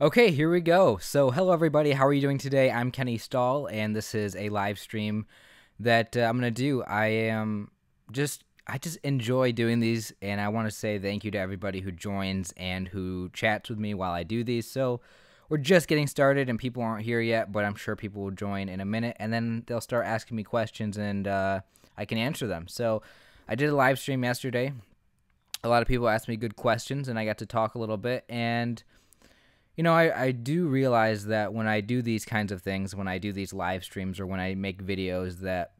Okay, here we go. So, hello everybody. How are you doing today? I'm Kenny Stahl, and this is a live stream that I'm gonna do. I just enjoy doing these, and I want to say thank you to everybody who joins and who chats with me while I do these. So, we're just getting started, and people aren't here yet, but I'm sure people will join in a minute, and then they'll start asking me questions, and I can answer them. So, I did a live stream yesterday. A lot of people asked me good questions, and I got to talk a little bit, and I do realize that when I do these kinds of things, when I do these live streams or when I make videos, that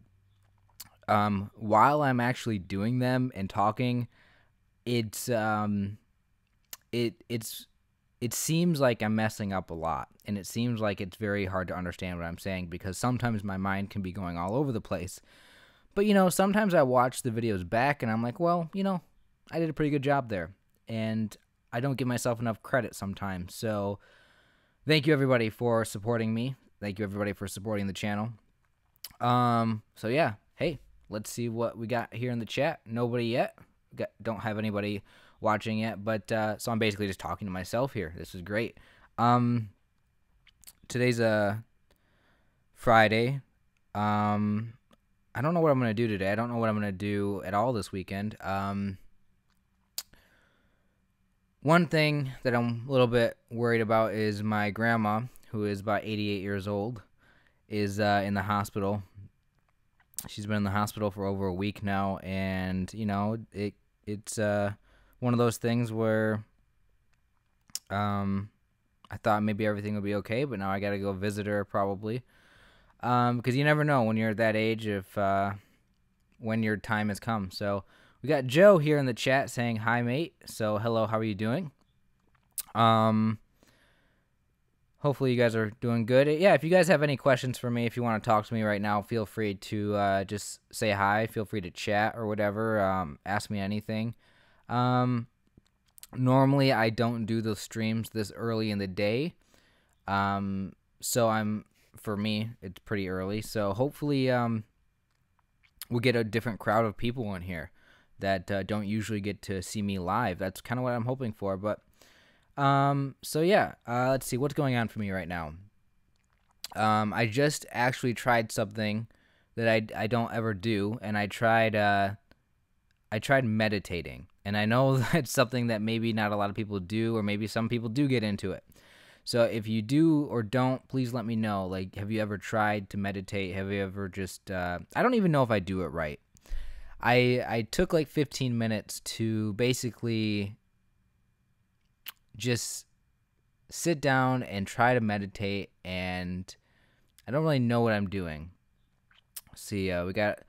while I'm actually doing them and talking, it's it seems like I'm messing up a lot, and it seems like it's very hard to understand what I'm saying because sometimes my mind can be going all over the place. But sometimes I watch the videos back and I'm like, well, I did a pretty good job there, and I don't give myself enough credit sometimes. So thank you everybody for supporting me. Thank you everybody for supporting the channel. So yeah, hey, let's see what we got here in the chat. Nobody yet. Don't have anybody watching yet, but so I'm basically just talking to myself here. This is great. Today's a Friday. I don't know what I'm gonna do today. I don't know what I'm gonna do at all this weekend. One thing that I'm a little bit worried about is my grandma, who is about 88 years old, is in the hospital. She's been in the hospital for over a week now, and it's one of those things where I thought maybe everything would be okay, but now I gotta go visit her probably, because you never know when you're at that age if when your time has come. So we got Joe here in the chat saying, hi, mate. So, hello, how are you doing? Hopefully you guys are doing good. Yeah, if you guys have any questions for me, if you want to talk to me right now, feel free to just say hi. Feel free to chat or whatever. Ask me anything. Normally, I don't do the streams this early in the day. So for me, it's pretty early. So, hopefully, we'll get a different crowd of people in here that don't usually get to see me live. That's kind of what I'm hoping for. But so yeah, let's see what's going on for me right now. I just actually tried something that I don't ever do, and I tried meditating, and I know that's something that maybe not a lot of people do, or maybe some people do get into it. So if you do or don't, please let me know. Like, have you ever tried to meditate? Have you ever just I don't even know if I do it right. I took like 15 minutes to basically just sit down and try to meditate, and I don't really know what I'm doing. See, we got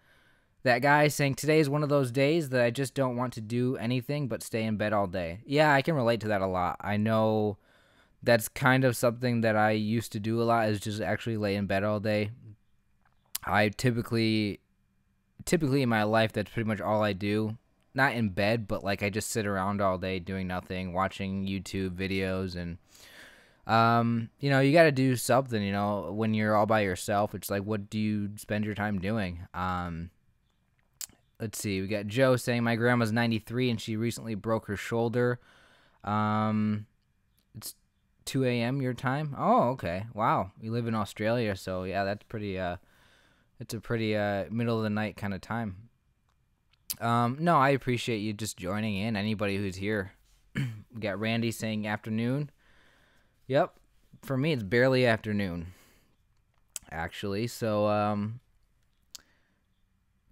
that guy saying, today is one of those days that I just don't want to do anything but stay in bed all day. Yeah, I can relate to that a lot. I know that's kind of something that I used to do a lot, is just actually lay in bed all day. I typically in my life, that's pretty much all I do. Not in bed, but like I just sit around all day doing nothing, watching YouTube videos, and you got to do something. When you're all by yourself, it's like, what do you spend your time doing? Let's see. We got Joe saying, my grandma's 93 and she recently broke her shoulder. It's 2 a.m. your time. Oh, okay. Wow. You live in Australia, so yeah, that's pretty. It's a pretty middle of the night kind of time. No, I appreciate you just joining in. Anybody who's here. We got Randy saying afternoon. Yep. For me, it's barely afternoon, actually. So,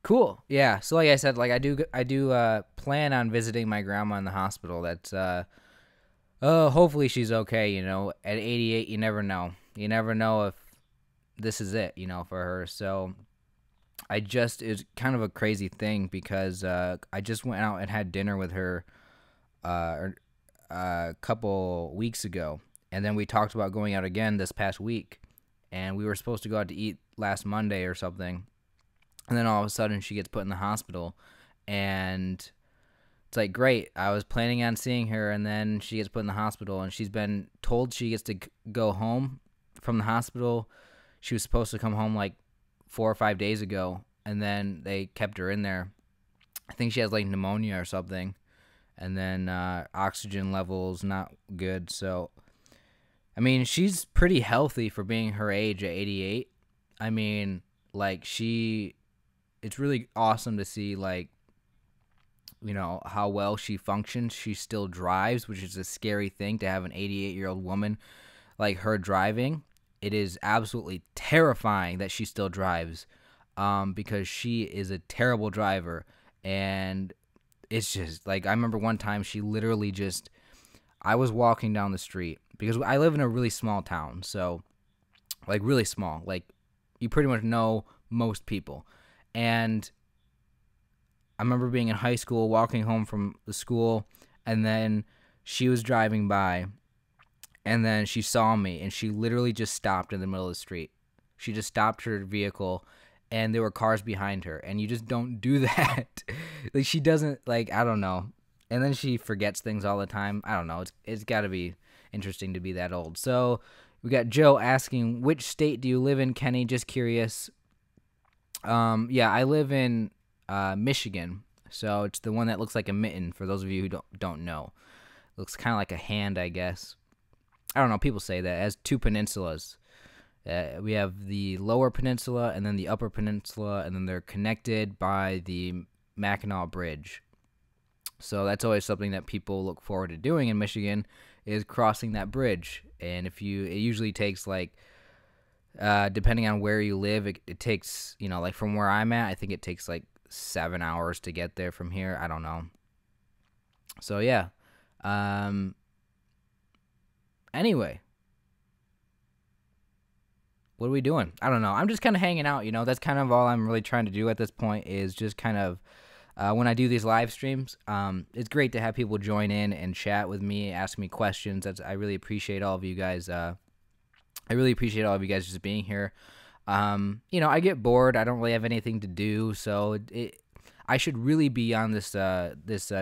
cool. Yeah. So, like I said, like I do plan on visiting my grandma in the hospital. That's hopefully she's okay. At 88, you never know. You never know if this is it, for her. So it's kind of a crazy thing because I just went out and had dinner with her a couple weeks ago, and then we talked about going out again this past week, and we were supposed to go out to eat last Monday or something, and then all of a sudden she gets put in the hospital, and it's like, great, I was planning on seeing her, and then she gets put in the hospital, and she's been told she gets to go home from the hospital. She was supposed to come home like 4 or 5 days ago, and then they kept her in there. I think she has like pneumonia or something, and then oxygen levels not good. So I mean, she's pretty healthy for being her age at 88. I mean, like it's really awesome to see, like, how well she functions. She still drives, which is a scary thing to have an 88-year-old woman like her driving. It is absolutely terrifying that she still drives, because she is a terrible driver. And it's just like, I remember one time she literally just, I was walking down the street because I live in a really small town. So, like, really small. Like, you pretty much know most people. And I remember being in high school, walking home from the school, and then she was driving by, and then she saw me, and she literally just stopped in the middle of the street. She just stopped her vehicle, and there were cars behind her, and you just don't do that. Like, she doesn't, like, I don't know. And then she forgets things all the time. I don't know. It's got to be interesting to be that old. So we got Joe asking, which state do you live in, Kenny? Just curious. Yeah, I live in Michigan. So it's the one that looks like a mitten, for those of you who don't know. It looks kind of like a hand, I guess. I don't know. People say that. It has two peninsulas. We have the lower peninsula and then the upper peninsula, and then they're connected by the Mackinac Bridge. So that's always something that people look forward to doing in Michigan, is crossing that bridge. And it usually takes, like, depending on where you live, it takes, like from where I'm at, I think it takes like 7 hours to get there from here. I don't know. So yeah. Anyway, what are we doing? I don't know. I'm just kind of hanging out, That's kind of all I'm really trying to do at this point, is just kind of, when I do these live streams, it's great to have people join in and chat with me, ask me questions. I really appreciate all of you guys. I really appreciate all of you guys just being here. I get bored. I don't really have anything to do, so I should really be on this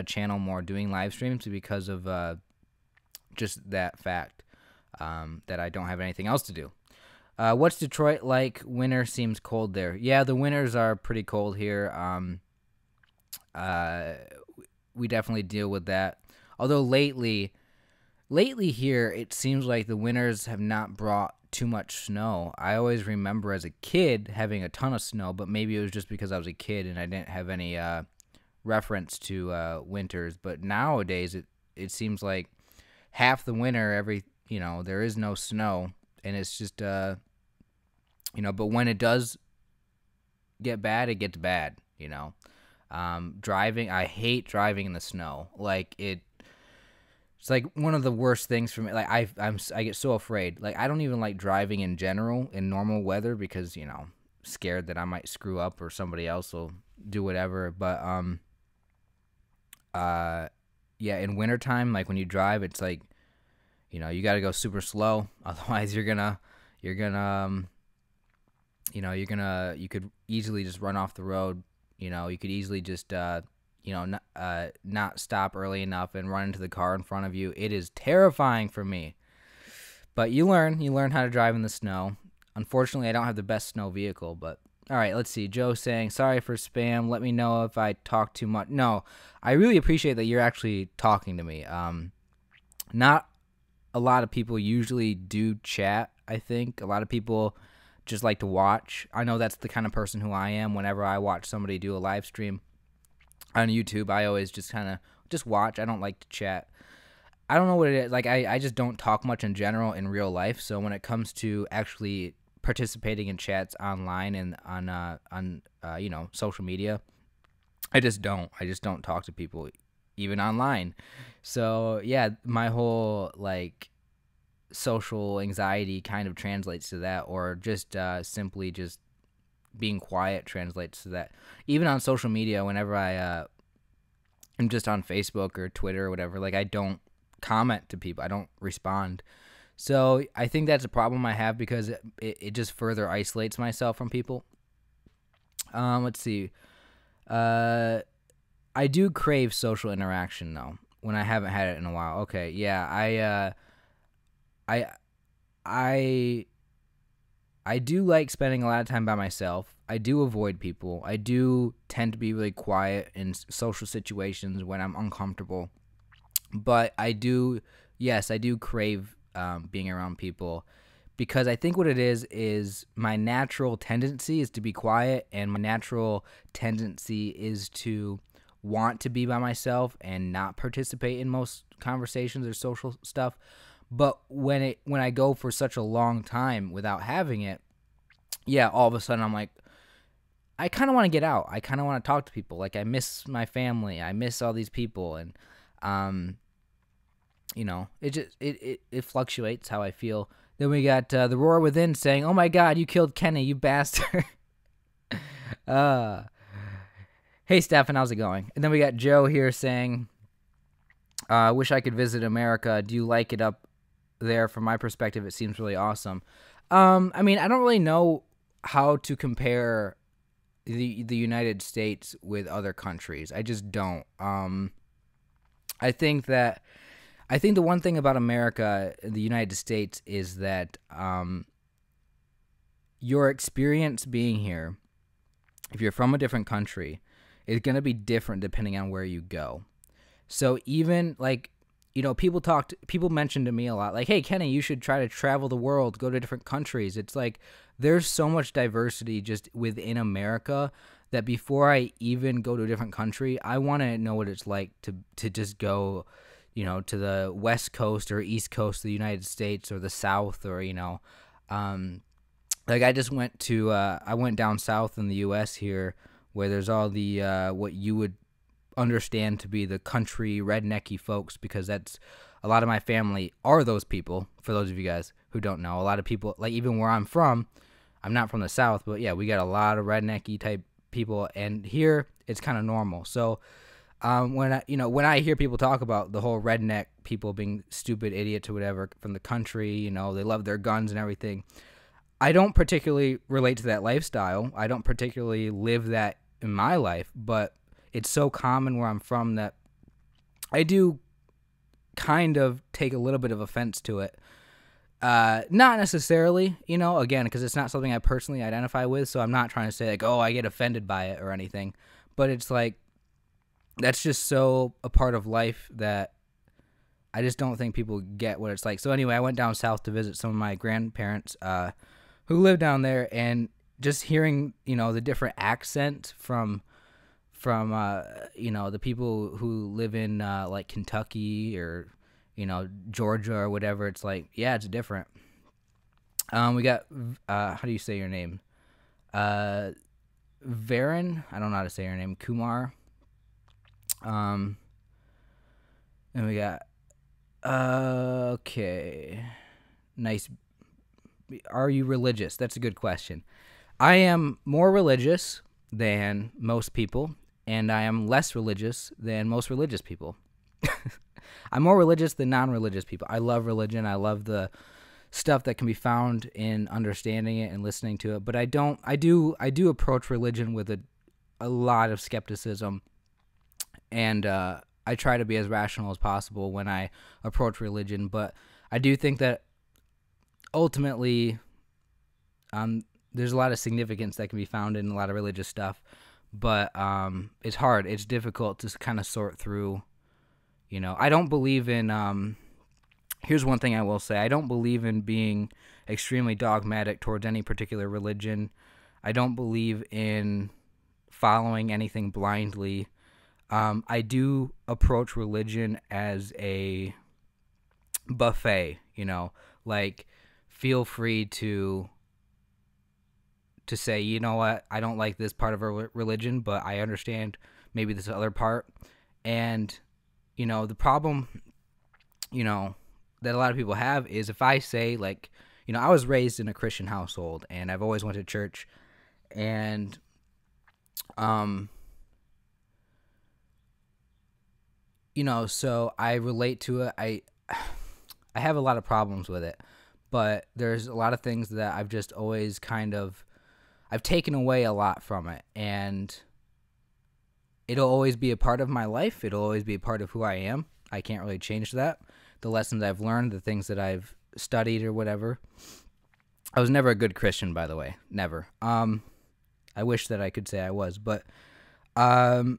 channel more, doing live streams, because of just that fact, that I don't have anything else to do. What's Detroit like? Winter seems cold there. Yeah, the winters are pretty cold here. We definitely deal with that. Although lately here, it seems like the winters have not brought too much snow. I always remember as a kid having a ton of snow, but maybe it was just because I was a kid and I didn't have any reference to winters. But nowadays, it seems like half the winter, there is no snow, and it's just, but when it does get bad, it gets bad, Driving, I hate driving in the snow. Like, it's like one of the worst things for me. Like, I get so afraid. Like, I don't even like driving in general in normal weather, because, scared that I might screw up or somebody else will do whatever. But yeah, in wintertime, like when you drive, it's like, you got to go super slow. Otherwise you could easily just run off the road. You could easily just, not stop early enough and run into the car in front of you. It is terrifying for me. But you learn how to drive in the snow. Unfortunately, I don't have the best snow vehicle, but all right, let's see. Joe saying, sorry for spam. Let me know if I talk too much. No, I really appreciate that you're actually talking to me. Not a lot of people usually do chat, I think. A lot of people just like to watch. I know that's the kind of person who I am. Whenever I watch somebody do a live stream on YouTube, I always just kind of just watch. I don't like to chat. I don't know what it is. Like, I just don't talk much in general in real life. So when it comes to actually participating in chats online and on social media, I just don't talk to people even online. So yeah, my whole like social anxiety kind of translates to that, or just simply just being quiet translates to that. Even on social media, whenever I am just on Facebook or Twitter or whatever, like, I don't comment to people. I don't respond. So I think that's a problem I have, because it just further isolates myself from people. Let's see. I do crave social interaction, though, when I haven't had it in a while. Okay, yeah, I do like spending a lot of time by myself. I do avoid people. I do tend to be really quiet in social situations when I'm uncomfortable. But I do crave being around people, because I think what it is my natural tendency is to be quiet, and my natural tendency is to want to be by myself and not participate in most conversations or social stuff. But when I go for such a long time without having it, yeah, all of a sudden I'm like, I kind of want to get out. I kind of want to talk to people. Like, I miss my family. I miss all these people, and it just it fluctuates how I feel. Then we got the Roar Within saying, "Oh my God, you killed Kenny, you bastard." Hey, Stefan, how's it going? And then we got Joe here saying, "Wish I could visit America. Do you like it up there? From my perspective, it seems really awesome." I mean, I don't really know how to compare the United States with other countries. I just don't. I think the one thing about America, the United States, is that your experience being here, if you're from a different country, is going to be different depending on where you go. So even like, people mention to me a lot, like, "Hey, Kenny, you should try to travel the world, go to different countries." It's like, there's so much diversity just within America that before I even go to a different country, I want to know what it's like to just go, to the West Coast or East Coast of the United States, or the South, or, like I just I went down south in the U.S. here, where there's all the, what you would understand to be the country rednecky folks, because that's a lot of my family are those people. For those of you guys who don't know, a lot of people, like, even where I'm from, I'm not from the South, but yeah, we got a lot of rednecky type people, and here it's kind of normal. So when I hear people talk about the whole redneck people being stupid idiots or whatever from the country, they love their guns and everything, I don't particularly relate to that lifestyle. I don't particularly live that in my life, but it's so common where I'm from that I do kind of take a little bit of offense to it. Not necessarily, again, because it's not something I personally identify with, so I'm not trying to say, like, oh, I get offended by it or anything. But it's like, that's just so a part of life that I just don't think people get what it's like. So anyway, I went down south to visit some of my grandparents who live down there, and just hearing, the different accents from the people who live in like Kentucky or Georgia or whatever, it's like, yeah, it's different. We got how do you say your name? Varen, I don't know how to say your name. Kumar. And we got okay, nice. Are you religious? That's a good question. I am more religious than most people, and I am less religious than most religious people. I'm more religious than non-religious people. I love religion. I love the stuff that can be found in understanding it and listening to it. But I do approach religion with a lot of skepticism, and I try to be as rational as possible when I approach religion. But I do think that ultimately, there's a lot of significance that can be found in a lot of religious stuff. But it's hard. It's difficult to kind of sort through. I don't believe in, here's one thing I will say. I don't believe in being extremely dogmatic towards any particular religion. I don't believe in following anything blindly. I do approach religion as a buffet, like, feel free to say, you know what, I don't like this part of a religion, but I understand maybe this other part. And the problem, that a lot of people have is, if I say, like, I was raised in a Christian household, and I've always went to church, and so I relate to it. I have a lot of problems with it, but there's a lot of things that I've just always I've taken away a lot from it, and it'll always be a part of my life. It'll always be a part of who I am. I can't really change that. The lessons I've learned, the things that I've studied or whatever. I was never a good Christian, by the way. Never. I wish that I could say I was, but on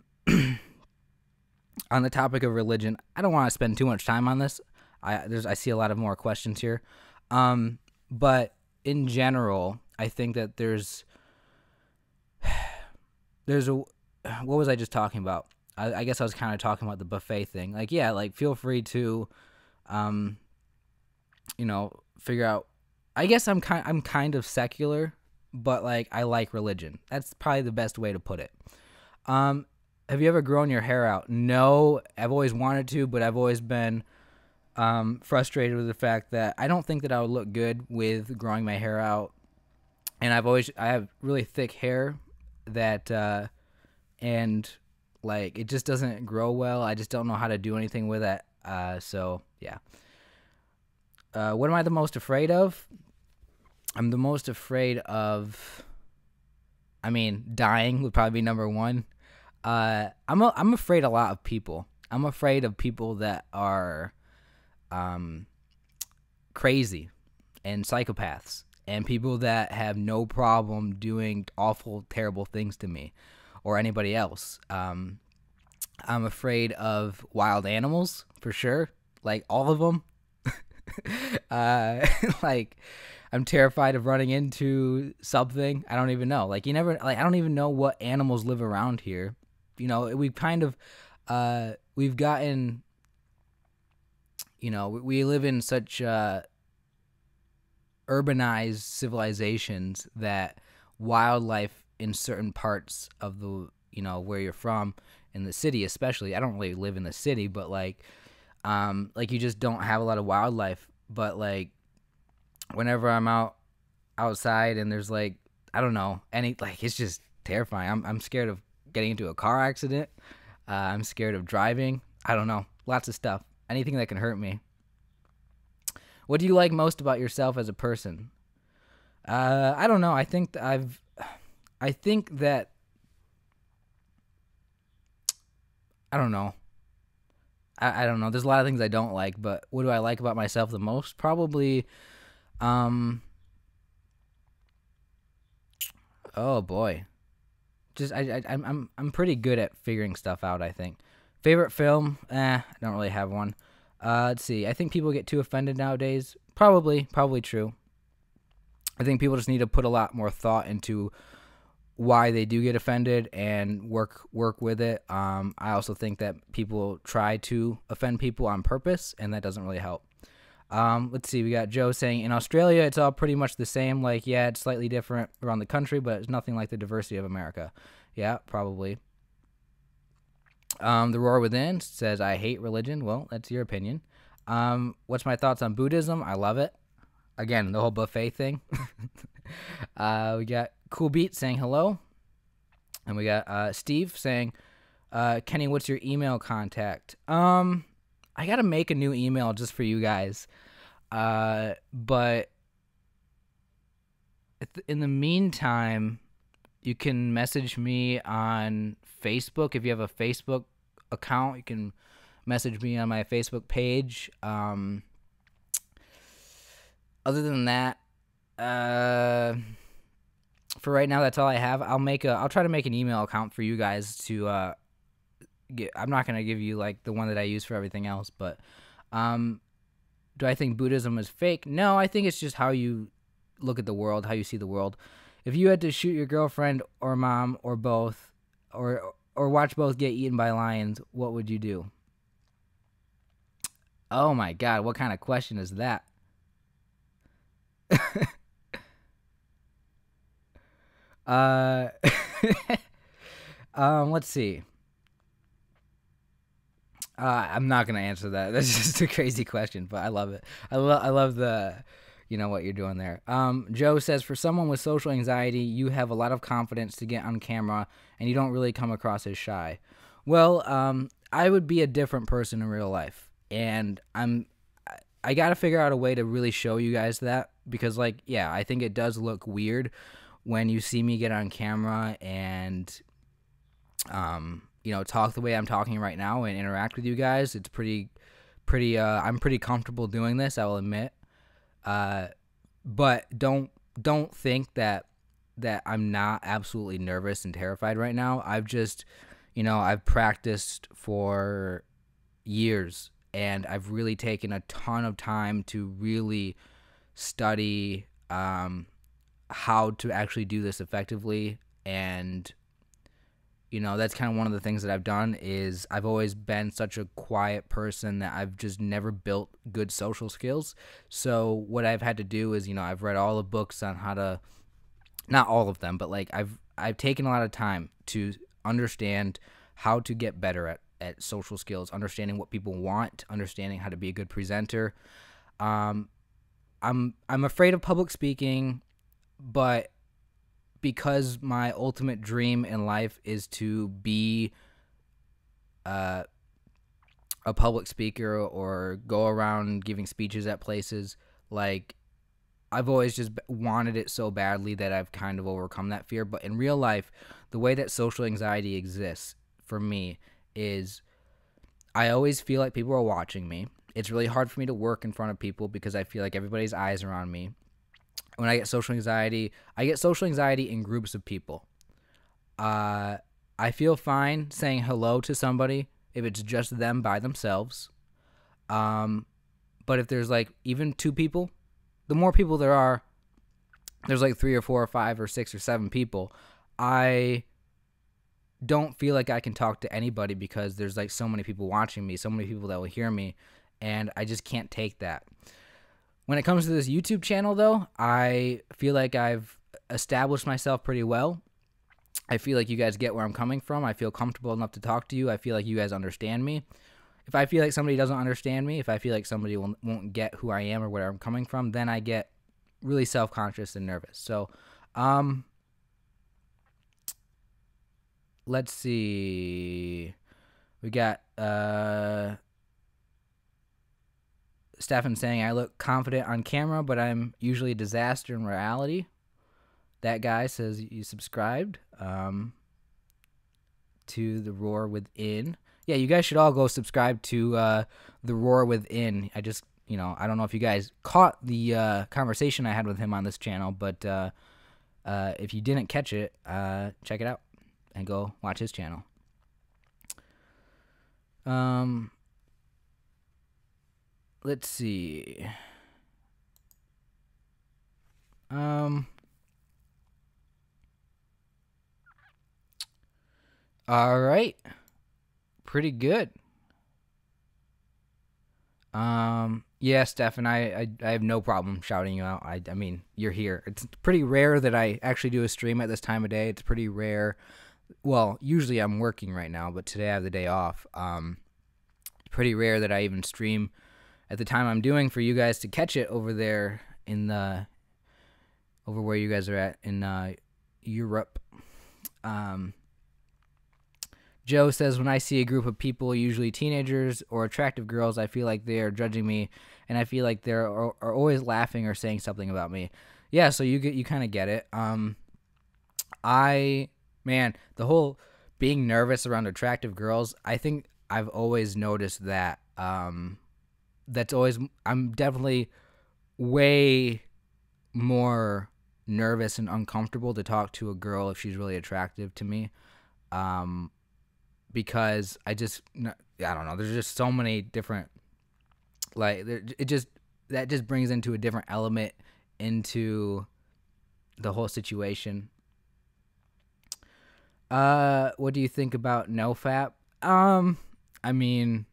the topic of religion, I don't want to spend too much time on this. I see a lot of more questions here. But in general, I think that there's a what was I just talking about? I guess I was kind of talking about the buffet thing. Like, yeah, like feel free to, figure out. I guess I'm kind of secular, but like I like religion. That's probably the best way to put it. Have you ever grown your hair out? No, I've always wanted to, but I've always been frustrated with the fact that I don't think that I would look good with growing my hair out. And I have really thick hair that, and like it just doesn't grow well. I just don't know how to do anything with it. So yeah. What am I the most afraid of? I'm the most afraid of, dying would probably be number one. I'm afraid a lot of people. I'm afraid of people that are crazy and psychopaths and people that have no problem doing awful, terrible things to me or anybody else. I'm afraid of wild animals for sure, like all of them. Like I'm terrified of running into something. I don't even know. Like I don't even know what animals live around here. We've kind of, we've gotten, we live in such urbanized civilizations that wildlife in certain parts of the, where you're from, in the city especially. I don't really live in the city, but like you just don't have a lot of wildlife. But like whenever I'm outside and there's like, I don't know, it's just terrifying. I'm scared of getting into a car accident. I'm scared of driving. I don't know. Lots of stuff. Anything that can hurt me. What do you like most about yourself as a person? I don't know. I think that I don't know. I don't know. There's a lot of things I don't like, but what do I like about myself the most? Probably, oh boy. Just I'm pretty good at figuring stuff out, I think. Favorite film? I don't really have one. Let's see. I think people get too offended nowadays. Probably true. I think people just need to put a lot more thought into why they do get offended and work with it. I also think that people try to offend people on purpose, and that doesn't really help. Let's see. We got Joe saying, in Australia, it's all pretty much the same. Like, yeah, it's slightly different around the country, but it's nothing like the diversity of America. Yeah, probably. The Roar Within says, I hate religion. Well, that's your opinion. What's my thoughts on Buddhism? I love it. Again, the whole buffet thing. We got Cool Beat saying hello. And we got Steve saying, Kenny, what's your email contact? I got to make a new email just for you guys. But in the meantime, you can message me on Facebook. If you have a Facebook account, you can message me on my Facebook page. Other than that, for right now, that's all I have. I'll try to make an email account for you guys to I'm not going to give you like the one that I use for everything else, but do I think Buddhism is fake? No, I think it's just how you look at the world, how you see the world. If you had to shoot your girlfriend or mom or both, or watch both get eaten by lions, what would you do? Oh my God, what kind of question is that? Let's see. I'm not gonna answer that. That's just a crazy question, but I love it. I love the, what you're doing there. Joe says, for someone with social anxiety, you have a lot of confidence to get on camera, and you don't really come across as shy. Well, I would be a different person in real life, and I got to figure out a way to really show you guys that, because, like, yeah, I think it does look weird when you see me get on camera and, talk the way I'm talking right now and interact with you guys. It's pretty, I'm pretty comfortable doing this, I will admit. But don't think that I'm not absolutely nervous and terrified right now. I've just, I've practiced for years and I've really taken a ton of time to really study how to actually do this effectively. And that's kind of one of the things that I've done is I've always been such a quiet person that I've just never built good social skills. So what I've had to do is, I've read all the books on how to, not all of them, but like I've taken a lot of time to understand how to get better at social skills, understanding what people want, understanding how to be a good presenter. I'm afraid of public speaking, but because my ultimate dream in life is to be a public speaker or go around giving speeches at places, like I've always just wanted it so badly that I've kind of overcome that fear. But in real life, the way that social anxiety exists for me is I always feel like people are watching me. It's really hard for me to work in front of people because I feel like everybody's eyes are on me. When I get social anxiety in groups of people. I feel fine saying hello to somebody if it's just them by themselves. But if there's like even two people, the more people there are, there's like 3 or 4 or 5 or 6 or 7 people, I don't feel like I can talk to anybody because there's like so many people watching me, so many people that will hear me, and I just can't take that. When it comes to this YouTube channel, though, I feel like I've established myself pretty well. I feel like you guys get where I'm coming from. I feel comfortable enough to talk to you. I feel like you guys understand me. If I feel like somebody doesn't understand me, if I feel like somebody won't get who I am or where I'm coming from, then I get really self-conscious and nervous. So, let's see. We got Stefan saying, I look confident on camera, but I'm usually a disaster in reality. That guy says you subscribed to The Roar Within. Yeah, you guys should all go subscribe to The Roar Within. I just, I don't know if you guys caught the conversation I had with him on this channel, but if you didn't catch it, check it out and go watch his channel. Let's see. All right. Pretty good. Yeah, Stefan, I have no problem shouting you out. I mean, you're here. It's pretty rare that I actually do a stream at this time of day. It's pretty rare. Well, usually I'm working right now, but today I have the day off. Pretty rare that I even stream at the time I'm doing for you guys to catch it over there over where you guys are at in Europe. Joe says, when I see a group of people, usually teenagers or attractive girls, I feel like they are judging me, and I feel like they're are always laughing or saying something about me. Yeah, so you kind of get it. Man, the whole being nervous around attractive girls, I think I've always noticed that. I'm definitely way more nervous and uncomfortable to talk to a girl if she's really attractive to me. Because I don't know, there's just so many different, like, that just brings into a different element into the whole situation. What do you think about NoFap? I mean,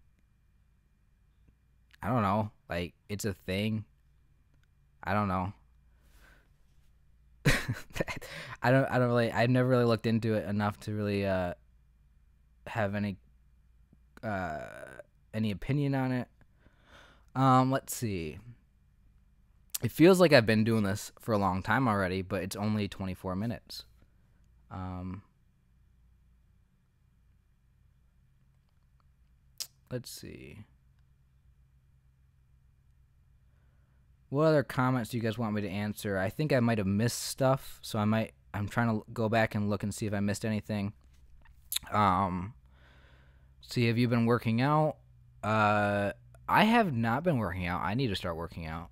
I don't know, like, it's a thing. I don't know. I've never really looked into it enough to really have any opinion on it. Let's see. It feels like I've been doing this for a long time already, but it's only 24 minutes. Let's see. What other comments do you guys want me to answer? I think I might have missed stuff, so I'm trying to go back and look and see if I missed anything. See, have you been working out? I have not been working out. I need to start working out.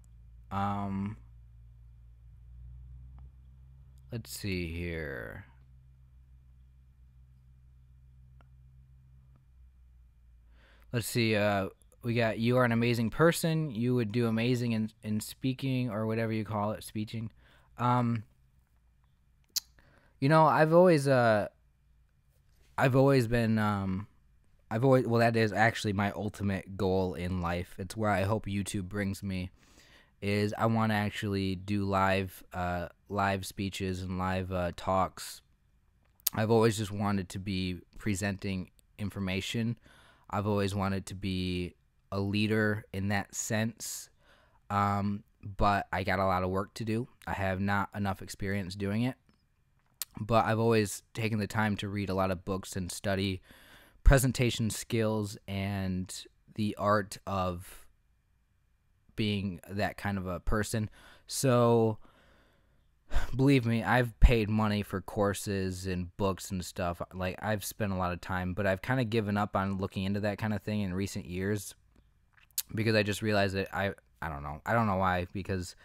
Let's see here. Let's see. We got you are an amazing person. You would do amazing in speaking or whatever you call it, speeching. Um, I've always been I've always well that is actually my ultimate goal in life. It's where I hope YouTube brings me is I want to actually do live speeches and live talks. I've always just wanted to be presenting information. I've always wanted to be a leader in that sense. But I got a lot of work to do. I have not enough experience doing it. But I've always taken the time to read a lot of books and study presentation skills and the art of being that kind of a person. So believe me, I've paid money for courses and books and stuff. Like, I've spent a lot of time, but I've kind of given up on looking into that kind of thing in recent years because I just realized that I don't know. I don't know why, because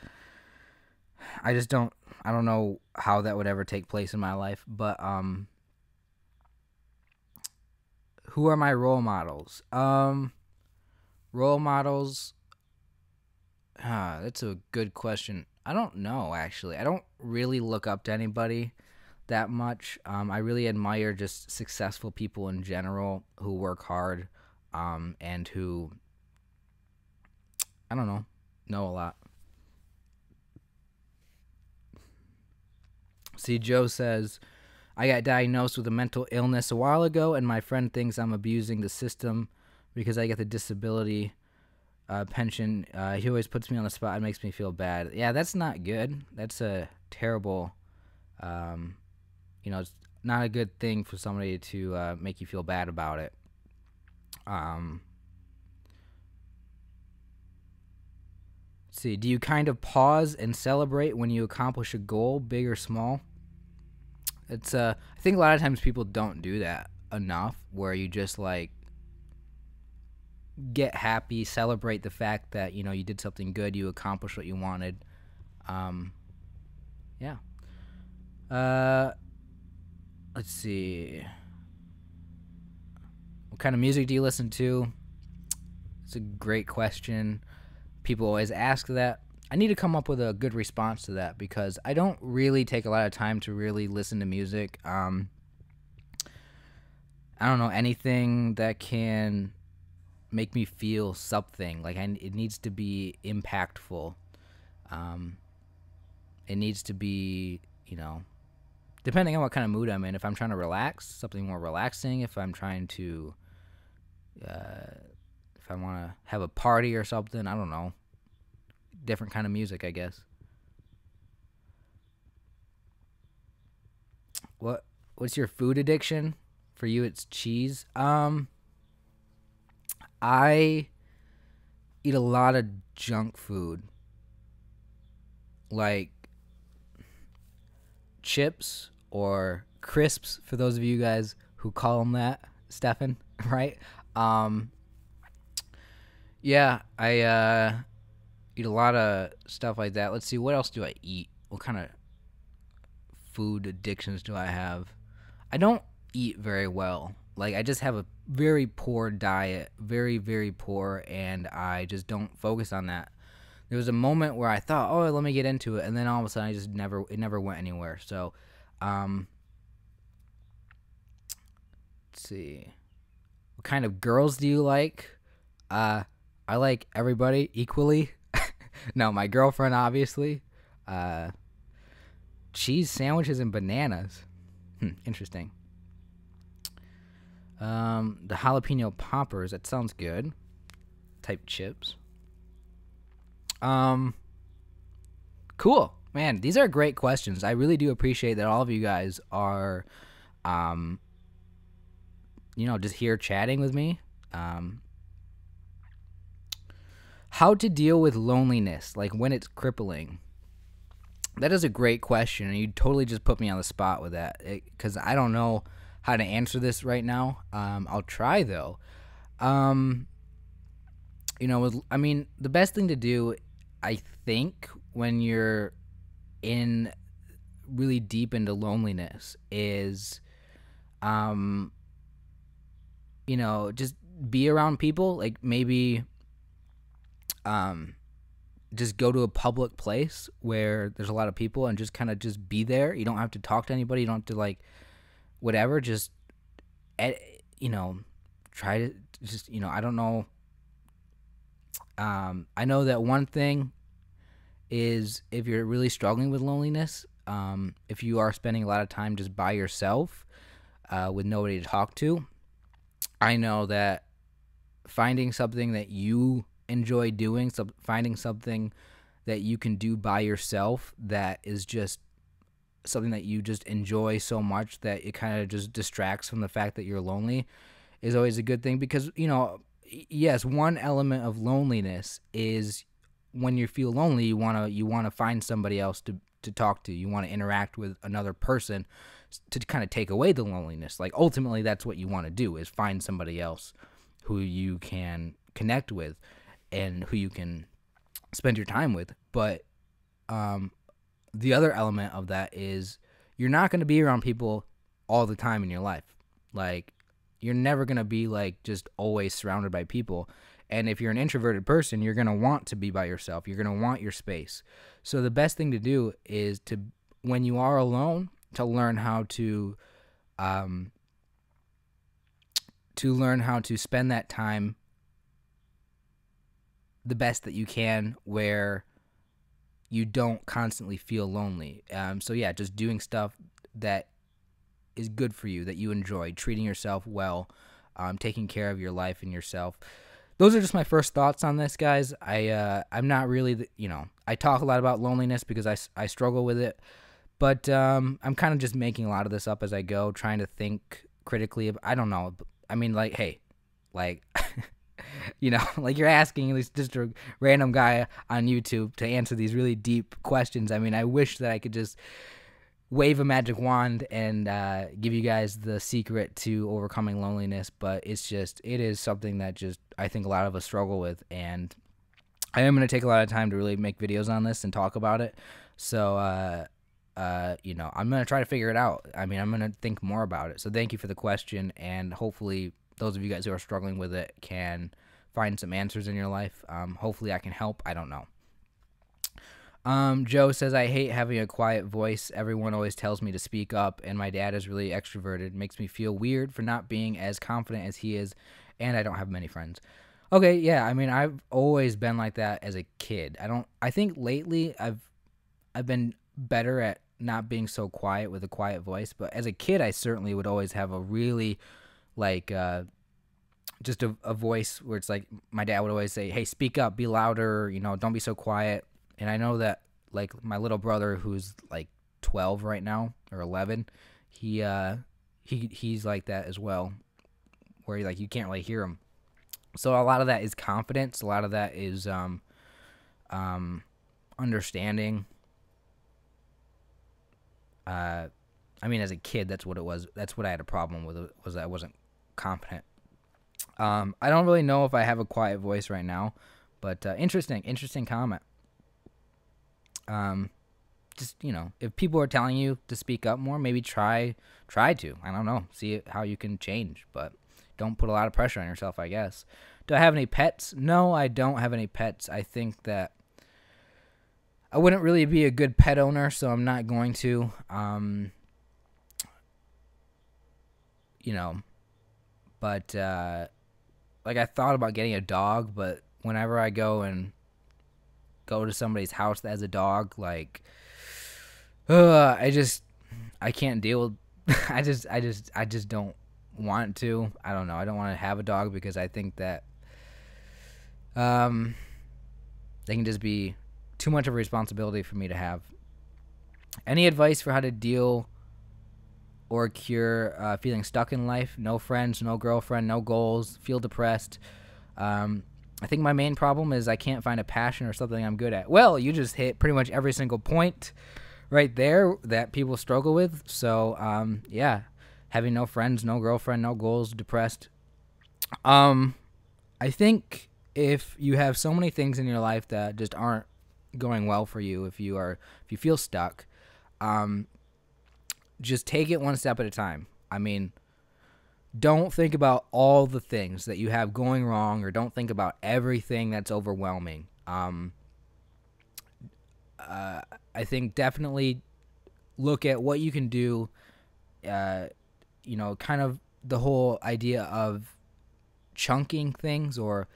I just don't I don't know how that would ever take place in my life, but who are my role models? Role models, that's a good question. I don't know, actually. I don't really look up to anybody that much. I really admire just successful people in general who work hard, and who, I don't know a lot. See, Joe says, I got diagnosed with a mental illness a while ago, and my friend thinks I'm abusing the system because I get the disability pension. He always puts me on the spot and makes me feel bad. Yeah, that's not good. That's a terrible, it's not a good thing for somebody to make you feel bad about it. Let's see, do you kind of pause and celebrate when you accomplish a goal, big or small? It's I think a lot of times people don't do that enough, where you just like get happy, celebrate the fact that you did something good, you accomplished what you wanted. Yeah. Let's see. What kind of music do you listen to? It's a great question. People always ask that. I need to come up with a good response to that because I don't really take a lot of time to really listen to music. I don't know, anything that can make me feel something. Like, it needs to be impactful. It needs to be, depending on what kind of mood I'm in. If I'm trying to relax, something more relaxing. If I'm trying to, if I want to have a party or something, I don't know. Different kind of music, I guess. What's your food addiction? For you, it's cheese. I eat a lot of junk food, like chips or crisps. For those of you guys who call them that, Stefan, right? Yeah, I eat a lot of stuff like that. Let's see, what else do I eat? What kind of food addictions do I have? I don't eat very well. Like, I just have a very poor diet, very, very poor, and I just don't focus on that. There was a moment where I thought, oh, let me get into it, and then all of a sudden it never went anywhere. So, let's see. What kind of girls do you like? I like everybody equally. No, my girlfriend, obviously. Cheese sandwiches and bananas. Interesting. The jalapeno poppers. That sounds good. Type chips. Cool. Man, these are great questions. I really do appreciate that all of you guys are, just here chatting with me. How to deal with loneliness, like when it's crippling. That is a great question, and you totally just put me on the spot with that, because I don't know how to answer this right now. I'll try, though. The best thing to do, I think, when you're really deep into loneliness is, just be around people. Like, maybe um, just go to a public place where there's a lot of people and just kind of just be there. You don't have to talk to anybody. You don't have to like whatever. Just, you know, try to just, you know, I don't know. I know that one thing is if you're really struggling with loneliness, if you are spending a lot of time just by yourself with nobody to talk to, I know that finding something that you enjoy doing, finding something that you can do by yourself that is just something that you just enjoy so much that it kind of just distracts from the fact that you're lonely is always a good thing. Because, you know, yes, one element of loneliness is when you feel lonely, you want to find somebody else to talk to. You want to interact with another person to kind of take away the loneliness. Like, ultimately, that's what you want to do, is find somebody else who you can connect with and who you can spend your time with. But the other element of that is you're not going to be around people all the time in your life. Like, you're never going to be like just always surrounded by people. And if you're an introverted person, you're going to want to be by yourself. You're going to want your space. So the best thing to do is to, when you are alone, to learn how to spend that time the best that you can, where you don't constantly feel lonely. So yeah, just doing stuff that is good for you, that you enjoy, treating yourself well, taking care of your life and yourself. Those are just my first thoughts on this, guys. I'm not really, I talk a lot about loneliness because I struggle with it, but I'm kind of just making a lot of this up as I go, trying to think critically. I don't know. I mean, like, hey, like, like you're asking just a random guy on YouTube to answer these really deep questions. I mean, I wish that I could just wave a magic wand and give you guys the secret to overcoming loneliness, but it is something that just I think a lot of us struggle with, and I am going to take a lot of time to really make videos on this and talk about it. So I'm going to try to figure it out. I mean, I'm going to think more about it. So thank you for the question, and hopefully those of you guys who are struggling with it can find some answers in your life. Hopefully I can help. I don't know. Joe says, I hate having a quiet voice. Everyone always tells me to speak up, and my dad is really extroverted. It makes me feel weird for not being as confident as he is, and I don't have many friends. Okay, yeah, I mean, I've always been like that as a kid. I think lately I've been better at not being so quiet with a quiet voice, but as a kid I certainly would always have a really, like, just a voice where it's like my dad would always say, hey, speak up, be louder, don't be so quiet. And I know that, like, my little brother, who's like 12 right now, or 11, he's like that as well, where you can't really hear him. So a lot of that is confidence. A lot of that is understanding. I mean, as a kid, that's what it was. That's what I had a problem with, was that I wasn't confident. I don't really know if I have a quiet voice right now, but interesting comment. Just, if people are telling you to speak up more, maybe try to, I don't know, see how you can change, but don't put a lot of pressure on yourself, I guess. Do I have any pets? No, I don't have any pets. I think that I wouldn't really be a good pet owner, so I'm not going to, but, like, I thought about getting a dog, but whenever I go to somebody's house that has a dog, like, I can't deal with, I just don't want to. I don't know. I don't want to have a dog because I think that, they can just be too much of a responsibility for me to have. Any advice for how to deal or cure feeling stuck in life? No friends, no girlfriend, no goals, feel depressed. I think my main problem is I can't find a passion or something I'm good at. Well, you just hit pretty much every single point right there that people struggle with. So, yeah, having no friends, no girlfriend, no goals, depressed. I think if you have so many things in your life that just aren't going well for you, if you feel stuck, just take it one step at a time. I mean, don't think about all the things that you have going wrong, or don't think about everything that's overwhelming. Um, I think definitely look at what you can do. Uh, kind of the whole idea of chunking things or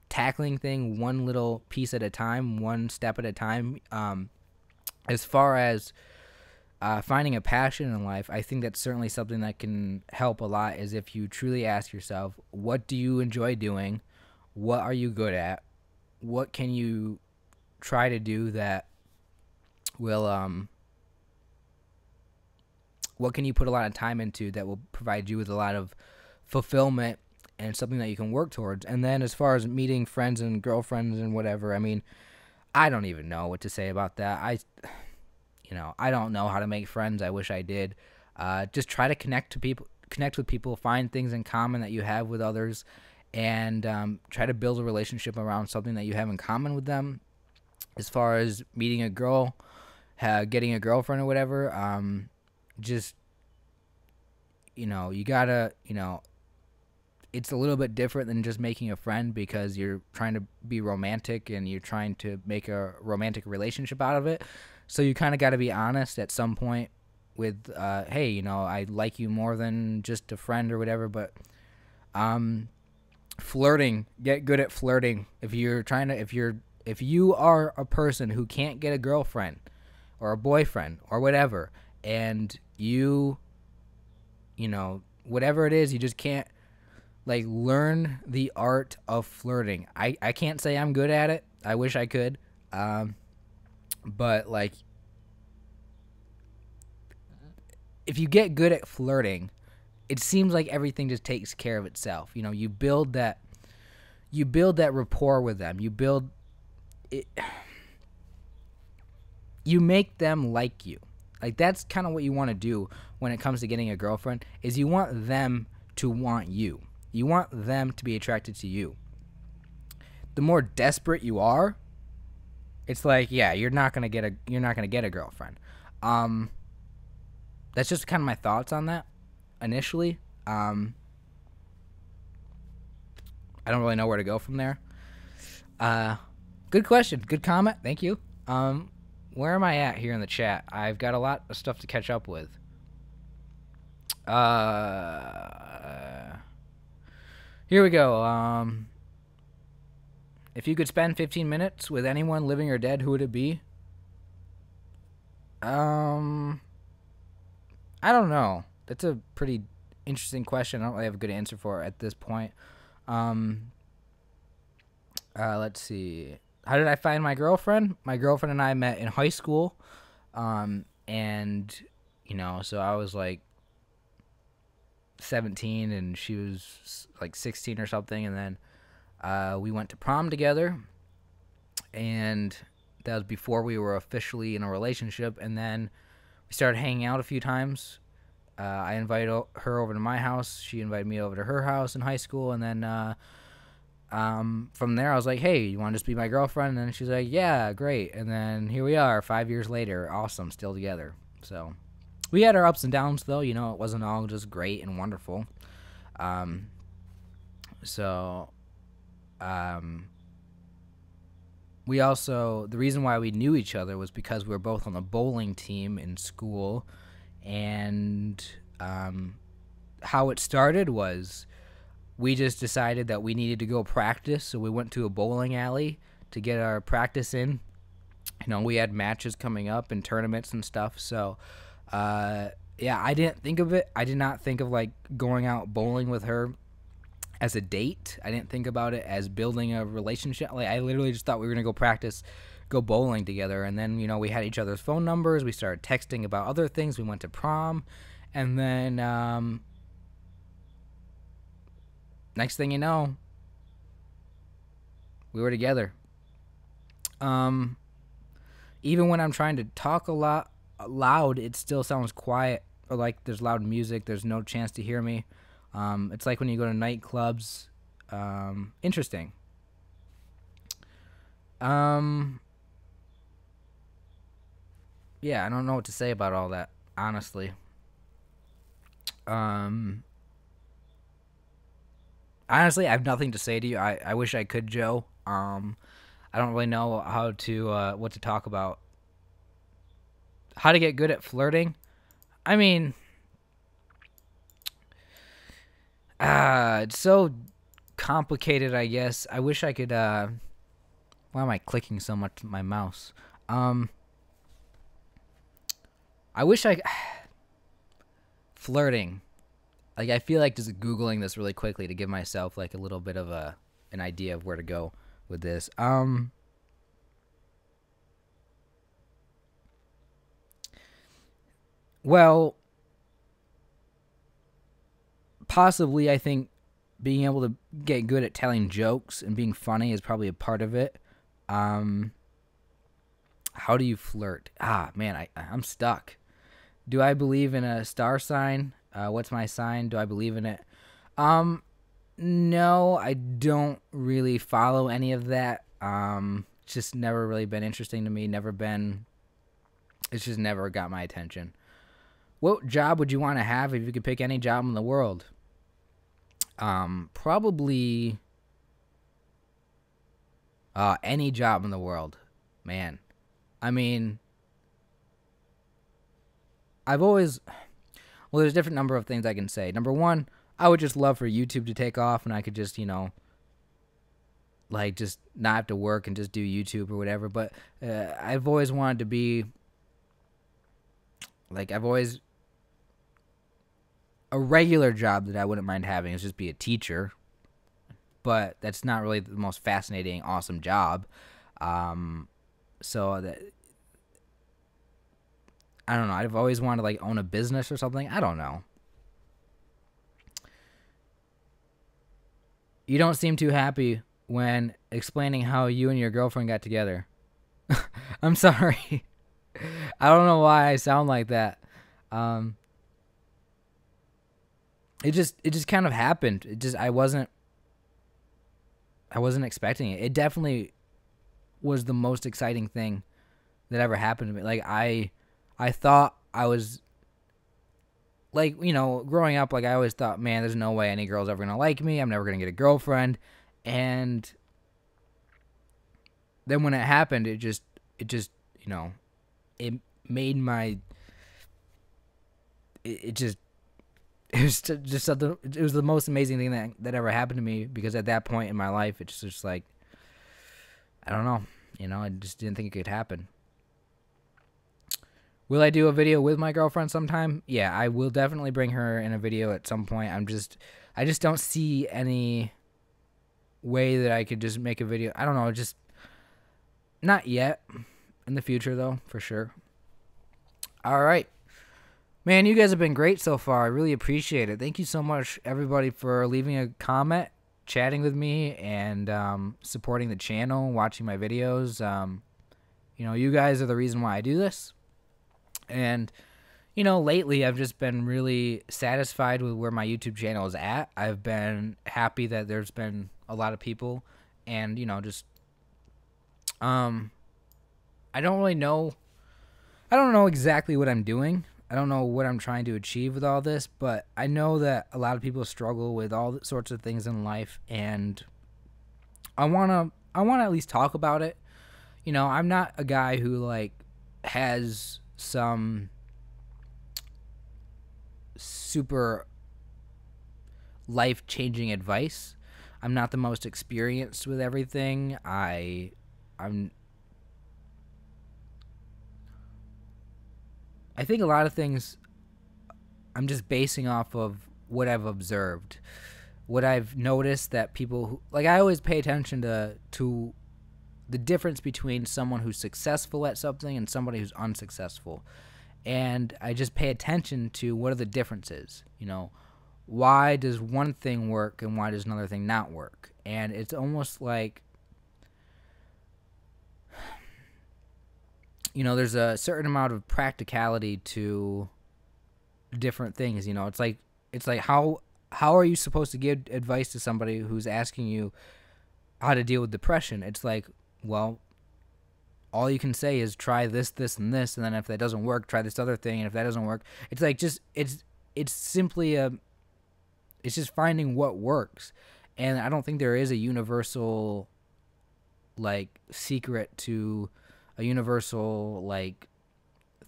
tackling thing one little piece at a time, one step at a time. As far as finding a passion in life, I think that's certainly something that can help a lot. Is if you truly ask yourself, what do you enjoy doing? What are you good at? What can you try to do that will what can you put a lot of time into that will provide you with a lot of fulfillment and something that you can work towards. And then as far as meeting friends and girlfriends and whatever, I mean, I don't even know what to say about that. I don't know how to make friends. I wish I did. Just try to connect with people, find things in common that you have with others, and try to build a relationship around something that you have in common with them. As far as meeting a girl, getting a girlfriend or whatever, just, you gotta, it's a little bit different than just making a friend because you're trying to be romantic and you're trying to make a romantic relationship out of it. So you kind of got to be honest at some point with, hey, I like you more than just a friend or whatever. But flirting, get good at flirting. If you are a person who can't get a girlfriend or a boyfriend or whatever, and whatever it is, you just can't, learn the art of flirting. I can't say I'm good at it. I wish I could. But, if you get good at flirting, it seems like everything just takes care of itself. You build that rapport with them. You build it. You make them like you. That's kind of what you want to do when it comes to getting a girlfriend, is you want them to want you. You want them to be attracted to you. The more desperate you are, it's you're not gonna get a girlfriend. That's just kind of my thoughts on that initially. I don't really know where to go from there. Good question, good comment. Thank you. Where am I at here in the chat? I've got a lot of stuff to catch up with. Here we go. If you could spend 15 minutes with anyone, living or dead, who would it be? I don't know. That's a pretty interesting question. I don't really have a good answer for it at this point. Let's see. How did I find my girlfriend? My girlfriend and I met in high school. And, so I was 17 and she was 16 or something. And then we went to prom together. And that was before we were officially in a relationship. And then we started hanging out a few times. I invited her over to my house. She invited me over to her house in high school. And then from there, I was like, hey, you want to just be my girlfriend? And then she's like, yeah, great. And then here we are 5 years later. Awesome. Still together. So we had our ups and downs, though. It wasn't all just great and wonderful. We also, the reason why we knew each other was because we were both on the bowling team in school. And how it started was we just decided that we needed to go practice, so we went to a bowling alley to get our practice in. We had matches coming up and tournaments and stuff, so I didn't think of it. I did not think of going out bowling with her as a date. I didn't think about it as building a relationship. I literally just thought we were gonna go practice, go bowling together, and then we had each other's phone numbers. We started texting about other things. We went to prom, and then next thing you know, we were together. Even when I'm trying to talk a lot loud, it still sounds quiet, or there's loud music. There's no chance to hear me. It's like when you go to nightclubs. Interesting. Yeah, I don't know what to say about all that, honestly. Honestly, I have nothing to say to you. I wish I could, Joe. I don't really know how to what to talk about. How to get good at flirting? I mean, it's so complicated, I guess. I wish I could why am I clicking so much with my mouse? I wish I flirting. Like, I feel like just googling this really quickly to give myself like a little bit of an idea of where to go with this. Well, possibly I think being able to get good at telling jokes and being funny is probably a part of it. How do you flirt? Man, I'm stuck. Do I believe in a star sign? What's my sign? Do I believe in it? No, I don't really follow any of that. It's just never really been interesting to me. It's just never got my attention. What job would you want to have if you could pick any job in the world? Probably any job in the world, man. I mean, there's a different number of things I can say. Number one, I would just love for YouTube to take off and I could just, like just not have to work and just do YouTube or whatever. But I've always wanted to be, like, a regular job that I wouldn't mind having is just be a teacher. But that's not really the most fascinating, awesome job. So that, I don't know. I've always wanted to like own a business or something. I don't know. You don't seem too happy when explaining how you and your girlfriend got together. I'm sorry. I don't know why I sound like that. It just kind of happened. I wasn't expecting it. It definitely was the most exciting thing that ever happened to me. Like I thought I was, like, growing up, like I always thought, man, there's no way any girl's ever gonna like me. I'm never gonna get a girlfriend. And then when it happened, it made my, it was just something. It was the most amazing thing that ever happened to me, because at that point in my life, it's just like, I don't know, I just didn't think it could happen. Will I do a video with my girlfriend sometime? Yeah, I will definitely bring her in a video at some point. I just don't see any way that I could just make a video. I don't know, just not yet. In the future, though, for sure. All right. Man, you guys have been great so far. I really appreciate it. Thank you so much, everybody, for leaving a comment, chatting with me, and supporting the channel, watching my videos. You guys are the reason why I do this. And, lately I've just been really satisfied with where my YouTube channel is at. I've been happy that there's been a lot of people. And, I don't really know. I don't know exactly what I'm doing. I don't know what I'm trying to achieve with all this, but I know that a lot of people struggle with all sorts of things in life, and I want to at least talk about it. I'm not a guy who like has some super life-changing advice. I'm not the most experienced with everything. I think a lot of things I'm just basing off of what I've observed, what I've noticed that people who, like, I always pay attention to the difference between someone who's successful at something and somebody who's unsuccessful. And I just pay attention to what are the differences, why does one thing work and why does another thing not work? And it's almost like, there's a certain amount of practicality to different things. It's like how are you supposed to give advice to somebody who's asking you how to deal with depression? It's like, well, all you can say is try this, this, and this, and then if that doesn't work, try this other thing, and if that doesn't work, it's like it's simply it's just finding what works. And I don't think there is a universal like secret to a universal like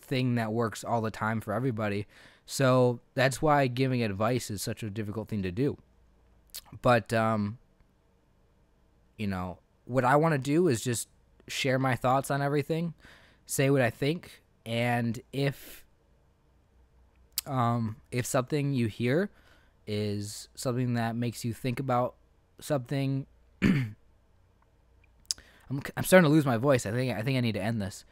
thing that works all the time for everybody. So that's why giving advice is such a difficult thing to do. But you know, what I want to do is just share my thoughts on everything, say what I think, and if something you hear is something that makes you think about something, I'm starting to lose my voice. I think I need to end this.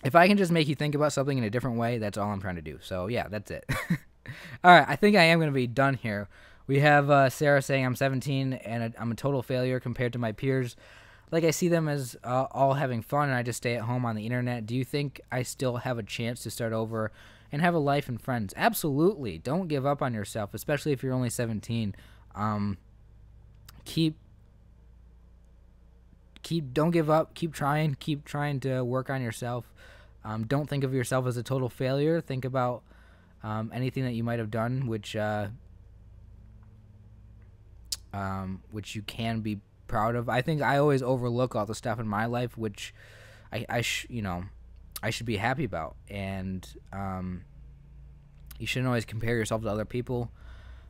If I can just make you think about something in a different way, that's all I'm trying to do. So yeah, that's it. All right, I think I am going to be done here. We have Sarah saying I'm 17 and I'm a total failure compared to my peers. Like, I see them as all having fun, and I just stay at home on the internet. Do you think I still have a chance to start over and have a life and friends? Absolutely. Don't give up on yourself, especially if you're only 17. Don't give up. Keep trying to work on yourself. Don't think of yourself as a total failure. Think about anything that you might have done, which you can be proud of. I think I always overlook all the stuff in my life, which I should be happy about. And you shouldn't always compare yourself to other people.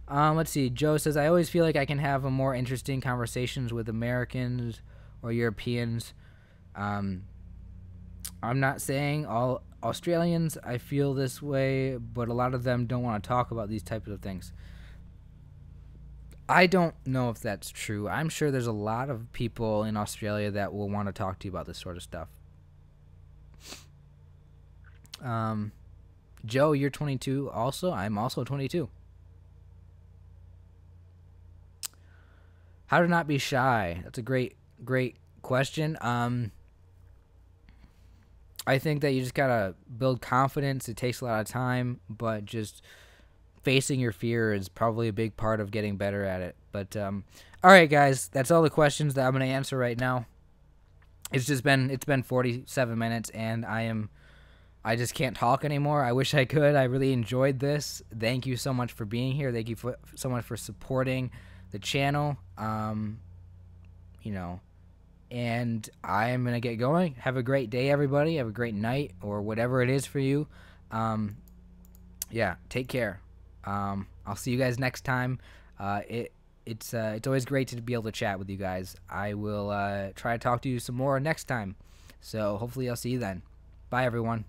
Let's see. Joe says, I always feel like I can have a more interesting conversations with Americans or Europeans. I'm not saying all Australians I feel this way, but a lot of them don't want to talk about these types of things. I don't know if that's true. I'm sure there's a lot of people in Australia that will want to talk to you about this sort of stuff. Joe, you're 22 also? I'm also 22. How to not be shy? That's a great question. I think that you just gotta build confidence. It takes a lot of time, but just facing your fear is probably a big part of getting better at it. But all right, guys, that's all the questions that I'm gonna answer right now. It's been 47 minutes, and I just can't talk anymore. I wish I could. I really enjoyed this. Thank you so much for being here. Thank you so much for supporting the channel. And I am going to get going. Have a great day, everybody. Have a great night or whatever it is for you. Yeah, take care. I'll see you guys next time. It's always great to be able to chat with you guys. I will try to talk to you some more next time. So hopefully I'll see you then. Bye, everyone.